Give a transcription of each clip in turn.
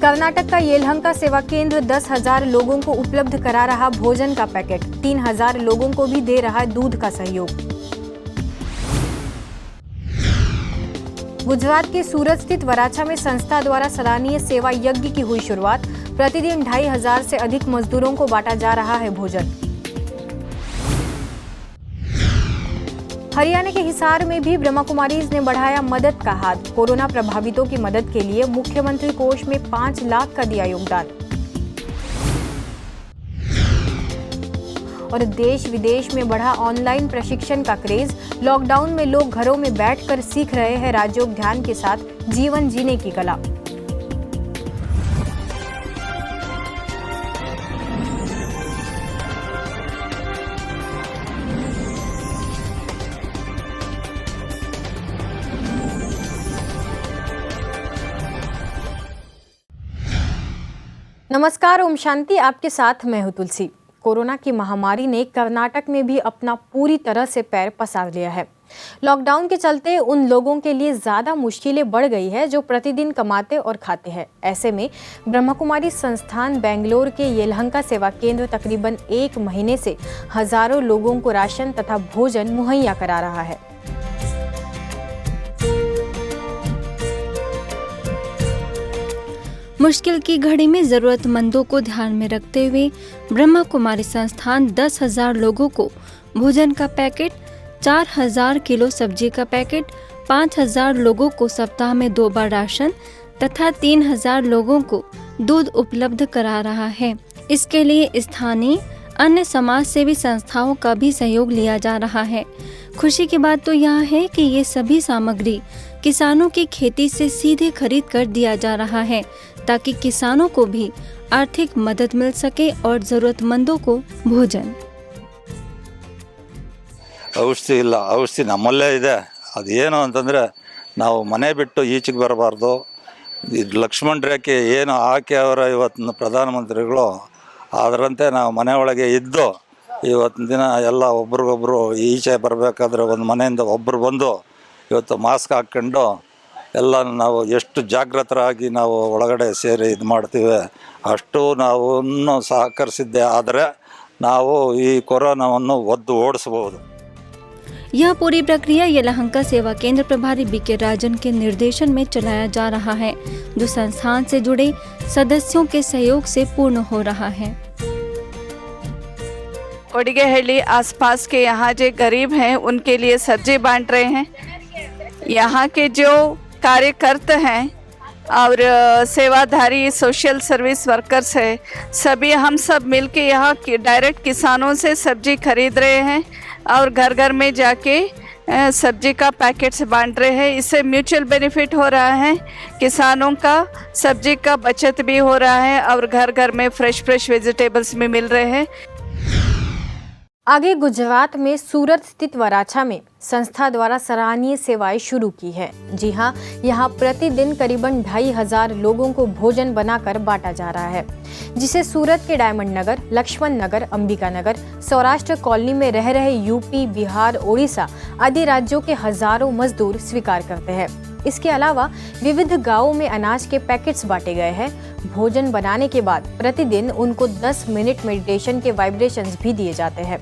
कर्नाटक का येलहंका सेवा केंद्र 10,000 लोगों को उपलब्ध करा रहा भोजन का पैकेट, 3,000 लोगों को भी दे रहा दूध का सहयोग। गुजरात के सूरत स्थित वराछा में संस्था द्वारा सराहनीय सेवा यज्ञ की हुई शुरुआत। प्रतिदिन 2,500 से अधिक मजदूरों को बांटा जा रहा है भोजन। हरियाणा के हिसार में भी ब्रह्मा कुमारीज ने बढ़ाया मदद का हाथ। कोरोना प्रभावितों की मदद के लिए मुख्यमंत्री कोष में 5 लाख का दिया योगदान। और देश विदेश में बढ़ा ऑनलाइन प्रशिक्षण का क्रेज। लॉकडाउन में लोग घरों में बैठकर सीख रहे हैं राजयोग ध्यान के साथ जीवन जीने की कला। नमस्कार, ओम शांति। आपके साथ मैं हूं तुलसी। कोरोना की महामारी ने कर्नाटक में भी अपना पूरी तरह से पैर पसार लिया है। लॉकडाउन के चलते उन लोगों के लिए ज्यादा मुश्किलें बढ़ गई है जो प्रतिदिन कमाते और खाते हैं। ऐसे में ब्रह्मा कुमारी संस्थान बेंगलोर के येलहंका सेवा केंद्र तकरीबन 1 महीने से हजारों लोगों को राशन तथा भोजन मुहैया करा रहा है। मुश्किल की घड़ी में जरूरतमंदों को ध्यान में रखते हुए ब्रह्मा कुमारी संस्थान 10,000 लोगों को भोजन का पैकेट, 4,000 किलो सब्जी का पैकेट, 5,000 लोगों को सप्ताह में 2 बार राशन तथा 3,000 लोगों को दूध उपलब्ध करा रहा है। इसके लिए स्थानीय अन्य समाज सेवी संस्थाओं का भी सहयोग लिया जा रहा है। खुशी की बात तो यह है कि ये सभी सामग्री किसानों की खेती से सीधे खरीद कर दिया जा रहा है ताकि किसानों को भी आर्थिक मदद मिल सके और जरूरतमंदों को भोजन। ಔಷಧಿ ಇಲ್ಲ, ಔಷಧಿ ನಮ್ಮಲ್ಲೇ ಇದೆ. ಅದೇನು ಅಂತಂದರೆ ನಾವು ಮನೆ ಬಿಟ್ಟು ಈಚೆಗೆ ಬರಬಾರ್ದು. ಲಕ್ಷ್ಮಣ ರೇಖೆ ಏನು ಹಾಕಿ ಅವರ ಇವತ್ತಿನ ಪ್ರಧಾನಮಂತ್ರಿಗಳು ಅದರಂತೆ ನಾವು ಮನೆ ಒಳಗೆ ಇದ್ದು ಇವತ್ತಿನ ದಿನ ಎಲ್ಲ ಒಬ್ರಿಗೊಬ್ರು ಈಚೆ ಬರಬೇಕಾದ್ರೆ ಒಂದು ಮನೆಯಿಂದ ಒಬ್ಬರು ಬಂದು ಇವತ್ತು ಮಾಸ್ಕ್ ಹಾಕ್ಕೊಂಡು ಎಲ್ಲ ನಾವು ಎಷ್ಟು ಜಾಗೃತರಾಗಿ ನಾವು ಒಳಗಡೆ ಸೇರಿ ಇದು ಮಾಡ್ತೀವಿ ಅಷ್ಟು ನಾವು ಸಹಕರಿಸಿದ್ದೆ ಆದರೆ ನಾವು ಈ ಕೊರೋನಾವನ್ನು ಒದ್ದು ಓಡಿಸಬಹುದು। यह पूरी प्रक्रिया येलहंका सेवा केंद्र प्रभारी बीके राजन के निर्देशन में चलाया जा रहा है, जो संस्थान से जुड़े सदस्यों के सहयोग से पूर्ण हो रहा है। कोडिगेहल्ली आसपास के यहाँ जो गरीब हैं उनके लिए सब्जी बांट रहे हैं। यहाँ के जो कार्यकर्ता हैं और सेवाधारी सोशल सर्विस वर्कर्स है, सभी हम सब मिलके यहाँ डायरेक्ट किसानों से सब्जी खरीद रहे हैं और घर घर में जाके सब्जी का पैकेट्स बांट रहे हैं। इससे म्यूचुअल बेनिफिट हो रहा है, किसानों का सब्जी का बचत भी हो रहा है और घर घर में फ्रेश वेजिटेबल्स भी मिल रहे हैं। आगे गुजरात में सूरत स्थित वराछा में संस्था द्वारा सराहनीय सेवाएं शुरू की है। जी हां, यहां प्रतिदिन करीबन 2,500 लोगों को भोजन बनाकर बांटा जा रहा है, जिसे सूरत के डायमंड नगर, लक्ष्मण नगर, अंबिका नगर, सौराष्ट्र कॉलोनी में रह रहे यूपी, बिहार, ओडिशा आदि राज्यों के हजारों मजदूर स्वीकार करते हैं। इसके अलावा विविध गांवों में अनाज के पैकेट्स बांटे गए हैं। भोजन बनाने के बाद प्रतिदिन उनको 10 मिनट मेडिटेशन के वाइब्रेशंस भी दिए जाते हैं।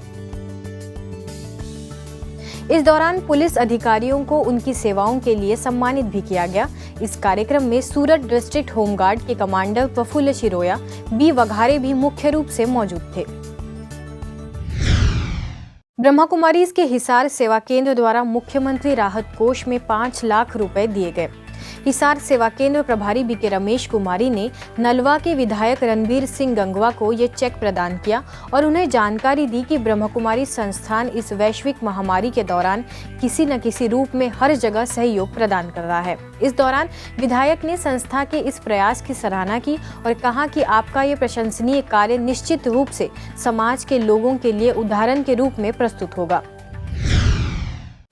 इस दौरान पुलिस अधिकारियों को उनकी सेवाओं के लिए सम्मानित भी किया गया। इस कार्यक्रम में सूरत डिस्ट्रिक्ट होमगार्ड के कमांडर प्रफुल्ल शिरोया, बी वघारे भी मुख्य रूप से मौजूद थे। ब्रह्मा कुमारीज के हिसार सेवा केंद्र द्वारा मुख्यमंत्री राहत कोष में 5 लाख रुपए दिए गए। हिसार सेवा केंद्र प्रभारी बीके रमेश कुमारी ने नलवा के विधायक रणबीर सिंह गंगवा को ये चेक प्रदान किया और उन्हें जानकारी दी कि ब्रह्मा कुमारी संस्थान इस वैश्विक महामारी के दौरान किसी न किसी रूप में हर जगह सहयोग प्रदान कर रहा है। इस दौरान विधायक ने संस्था के इस प्रयास की सराहना की और कहा कि आपका ये प्रशंसनीय कार्य निश्चित रूप से समाज के लोगों के लिए उदाहरण के रूप में प्रस्तुत होगा।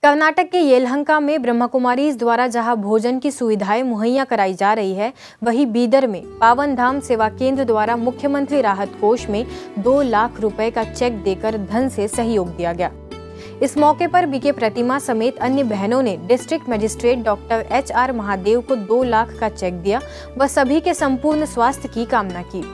कर्नाटक के येलहंका में ब्रह्मा कुमारीज द्वारा जहां भोजन की सुविधाएं मुहैया कराई जा रही है, वहीं बीदर में पावन धाम सेवा केंद्र द्वारा मुख्यमंत्री राहत कोष में 2 लाख रुपए का चेक देकर धन से सहयोग दिया गया। इस मौके पर बीके प्रतिमा समेत अन्य बहनों ने district magistrate doctor HR Mahadev को 2 लाख का चेक दिया व सभी के संपूर्ण स्वास्थ्य की कामना की।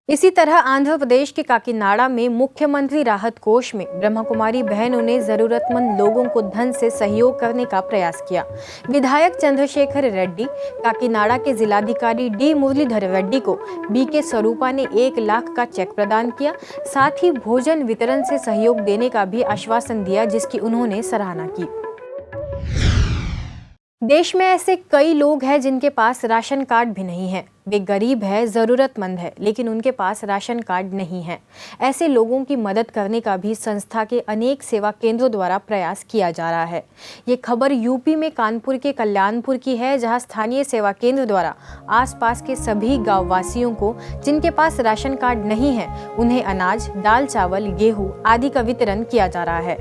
इसी तरह आंध्र प्रदेश के काकीनाडा में मुख्यमंत्री राहत कोष में ब्रह्मा कुमारी बहनों ने जरूरतमंद लोगों को धन से सहयोग करने का प्रयास किया। विधायक चंद्रशेखर रेड्डी, काकीनाडा के जिलाधिकारी D मुरलीधर रेड्डी को बीके स्वरूपा ने 1 लाख का चेक प्रदान किया। साथ ही भोजन वितरण से सहयोग देने का भी आश्वासन दिया, जिसकी उन्होंने सराहना की। देश में ऐसे कई लोग हैं जिनके पास राशन कार्ड भी नहीं है। वे गरीब है, ज़रूरतमंद है, लेकिन उनके पास राशन कार्ड नहीं है। ऐसे लोगों की मदद करने का भी संस्था के अनेक सेवा केंद्रों द्वारा प्रयास किया जा रहा है। ये खबर यूपी में कानपुर के कल्याणपुर की है, जहां स्थानीय सेवा केंद्र द्वारा आसपास के सभी गाँव वासियों को जिनके पास राशन कार्ड नहीं है, उन्हें अनाज, दाल, चावल, गेहूँ आदि का वितरण किया जा रहा है।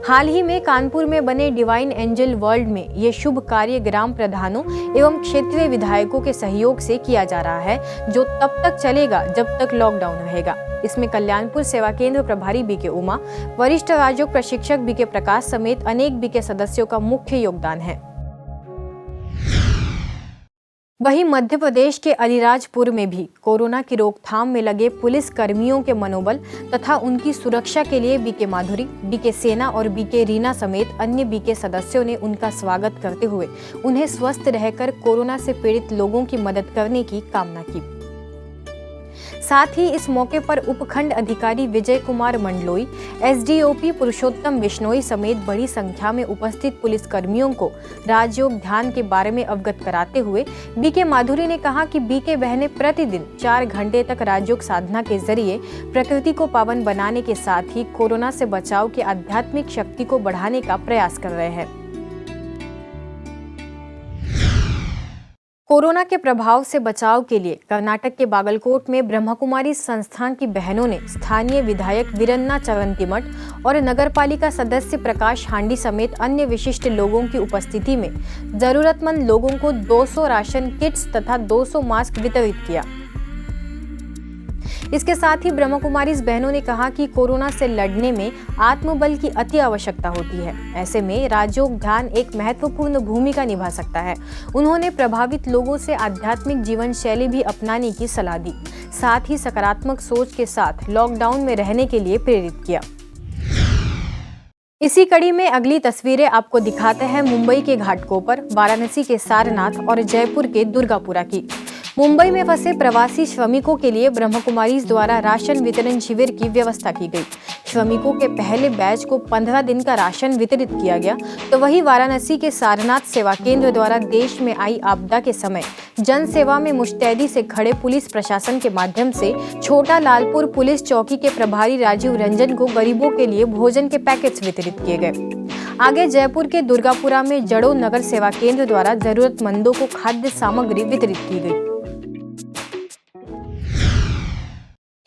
हाल ही में कानपुर में बने डिवाइन एंजल वर्ल्ड में ये शुभ कार्य ग्राम प्रधानों एवं क्षेत्रीय विधायकों के सहयोग से किया जा रहा है, जो तब तक चलेगा जब तक लॉकडाउन रहेगा। इसमें कल्याणपुर सेवा केंद्र प्रभारी बीके उमा, वरिष्ठ राजयोग प्रशिक्षक बीके प्रकाश समेत अनेक बीके सदस्यों का मुख्य योगदान है। वहीं मध्य प्रदेश के अलीराजपुर में भी कोरोना की रोकथाम में लगे पुलिस कर्मियों के मनोबल तथा उनकी सुरक्षा के लिए बीके माधुरी, बीके सेना और बीके रीना समेत अन्य बीके सदस्यों ने उनका स्वागत करते हुए उन्हें स्वस्थ रहकर कोरोना से पीड़ित लोगों की मदद करने की कामना की। साथ ही इस मौके पर उपखंड अधिकारी विजय कुमार मंडलोई, SDOP पुरुषोत्तम बिश्नोई समेत बड़ी संख्या में उपस्थित पुलिस कर्मियों को राजयोग ध्यान के बारे में अवगत कराते हुए बीके माधुरी ने कहा कि बीके बहनें प्रतिदिन 4 घंटे तक राजयोग साधना के जरिए प्रकृति को पावन बनाने के साथ ही कोरोना से बचाव की आध्यात्मिक शक्ति को बढ़ाने का प्रयास कर रहे हैं। कोरोना के प्रभाव से बचाव के लिए कर्नाटक के बागलकोट में ब्रह्मा कुमारी संस्थान की बहनों ने स्थानीय विधायक वीरन्ना चवंतीमठ और नगरपालिका सदस्य प्रकाश हांडी समेत अन्य विशिष्ट लोगों की उपस्थिति में जरूरतमंद लोगों को 200 राशन किट्स तथा 200 मास्क वितरित किया। इसके साथ ही ब्रह्मा कुमारी बहनों ने कहा कि कोरोना से लड़ने में आत्मबल की अति आवश्यकता होती है। ऐसे में राजयोग ध्यान एक महत्वपूर्ण भूमिका निभा सकता है। उन्होंने प्रभावित लोगों से आध्यात्मिक जीवन शैली भी अपनाने की सलाह दी, साथ ही सकारात्मक सोच के साथ लॉकडाउन में रहने के लिए प्रेरित किया। इसी कड़ी में अगली तस्वीरें आपको दिखाते हैं मुंबई के घाटकोपर, वाराणसी के सारनाथ और जयपुर के दुर्गापुरा की। मुंबई में फंसे प्रवासी श्रमिकों के लिए ब्रह्मा कुमारीज द्वारा राशन वितरण शिविर की व्यवस्था की गई। श्रमिकों के पहले बैच को 15 दिन का राशन वितरित किया गया, तो वहीं वाराणसी के सारनाथ सेवा केंद्र द्वारा देश में आई आपदा के समय जन सेवा में मुस्तैदी से खड़े पुलिस प्रशासन के माध्यम से छोटा लालपुर पुलिस चौकी के प्रभारी राजीव रंजन को गरीबों के लिए भोजन के पैकेट्स वितरित किए गए। आगे जयपुर के दुर्गापुरा में जड़ो नगर सेवा केंद्र द्वारा जरूरतमंदों को खाद्य सामग्री वितरित की गई।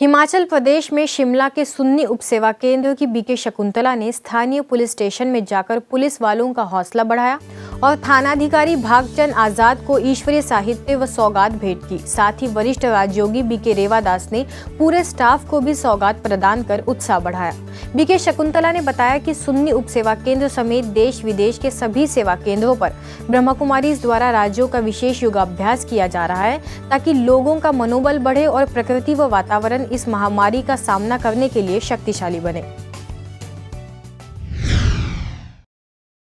हिमाचल प्रदेश में शिमला के सुन्नी उप सेवा केंद्र की बीके शकुंतला ने स्थानीय पुलिस स्टेशन में जाकर पुलिस वालों का हौसला बढ़ाया और थानाधिकारी भागचंद आजाद को ईश्वरीय साहित्य व सौगात भेंट की। साथ ही वरिष्ठ राजयोगी बीके रेवादास ने पूरे स्टाफ को भी सौगात प्रदान कर उत्साह बढ़ाया। बीके शकुंतला ने बताया कि सुन्नी उप सेवा केंद्र समेत देश विदेश के सभी सेवा केंद्रों पर ब्रह्मा कुमारीज द्वारा राज्यों का विशेष योगाभ्यास किया जा रहा है, ताकि लोगों का मनोबल बढ़े और प्रकृति व वातावरण इस महामारी का सामना करने के लिए शक्तिशाली बने।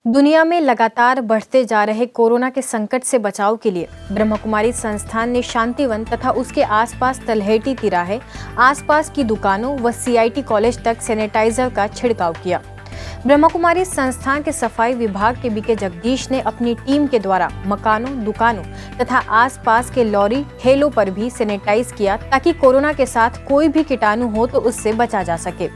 दुनिया में लगातार बढ़ते जा रहे कोरोना के संकट से बचाव के लिए ब्रह्मा कुमारी संस्थान ने शांतिवन तथा उसके आसपास तलहेटी तिराहे, आसपास की दुकानों व CIT कॉलेज तक सैनिटाइजर का छिड़काव किया। ब्रह्मा कुमारी संस्थान के सफाई विभाग के बीके जगदीश ने अपनी टीम के द्वारा मकानों, दुकानों तथा आसपास के लॉरी ठेलों पर भी सैनिटाइज किया, ताकि कोरोना के साथ कोई भी कीटाणु हो तो उससे बचा जा सके।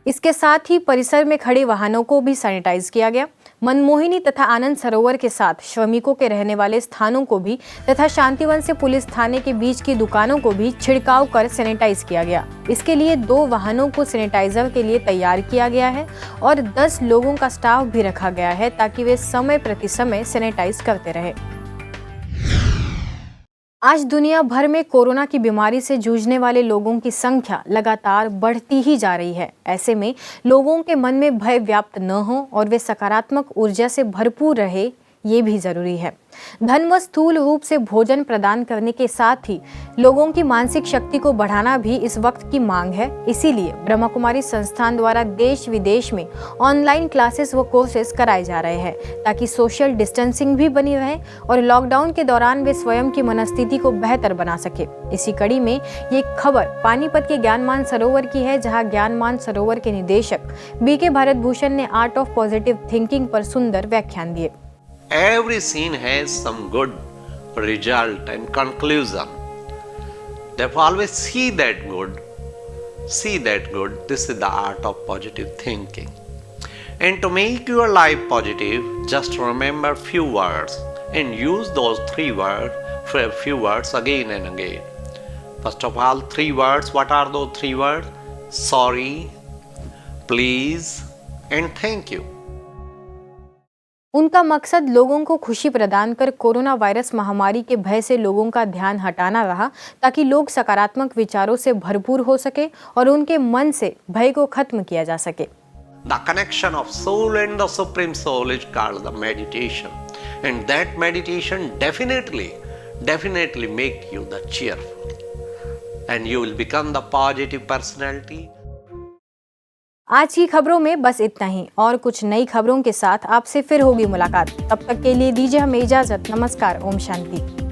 इसके साथ ही परिसर में खड़े वाहनों को भी सैनिटाइज किया गया। मनमोहिनी तथा आनंद सरोवर के साथ श्रमिकों के रहने वाले स्थानों को भी तथा शांतिवन से पुलिस थाने के बीच की दुकानों को भी छिड़काव कर सैनिटाइज किया गया। इसके लिए 2 वाहनों को सैनिटाइजर के लिए तैयार किया गया है और 10 लोगों का स्टाफ भी रखा गया है, ताकि वे समय प्रति समय सैनिटाइज करते रहे। आज दुनिया भर में कोरोना की बीमारी से जूझने वाले लोगों की संख्या लगातार बढ़ती ही जा रही है। ऐसे में लोगों के मन में भय व्याप्त न हो और वे सकारात्मक ऊर्जा से भरपूर रहे, ये भी जरूरी है। धन व स्थूल रूप से भोजन प्रदान करने के साथ ही लोगों की मानसिक शक्ति को बढ़ाना भी इस वक्त की मांग है। इसीलिए ब्रह्मा कुमारी संस्थान द्वारा देश विदेश में ऑनलाइन क्लासेस व कोर्सेज कराए जा रहे हैं, ताकि सोशल डिस्टेंसिंग भी बनी रहे और लॉकडाउन के दौरान वे स्वयं की मनस्थिति को बेहतर बना सके। इसी कड़ी में ये खबर पानीपत के ज्ञान सरोवर की है, जहाँ ज्ञान सरोवर के निदेशक BK भारत भूषण ने आर्ट ऑफ पॉजिटिव थिंकिंग पर सुंदर व्याख्यान दिए। Every scene has some good result and conclusion. Therefore, always see that good. This is the art of positive thinking. And to make your life positive, just remember few words and use those few words again and again. First of all, 3 words. What are those 3 words? Sorry, please, and thank you. उनका मकसद लोगों को खुशी प्रदान कर corona virus महामारी के भय से लोगों का ध्यान हटाना रहा, ताकि लोग सकारात्मक विचारों से भरपूर हो सके और उनके मन से भय को खत्म किया जा सके। The connection of soul and the supreme soul is called the meditation, and that meditation definitely make you the cheerful, and you will become the positive personality. आज की खबरों में बस इतना ही, और कुछ नई खबरों के साथ आपसे फिर होगी मुलाकात। तब तक के लिए दीजिए हमें इजाजत। नमस्कार। ओम शांति।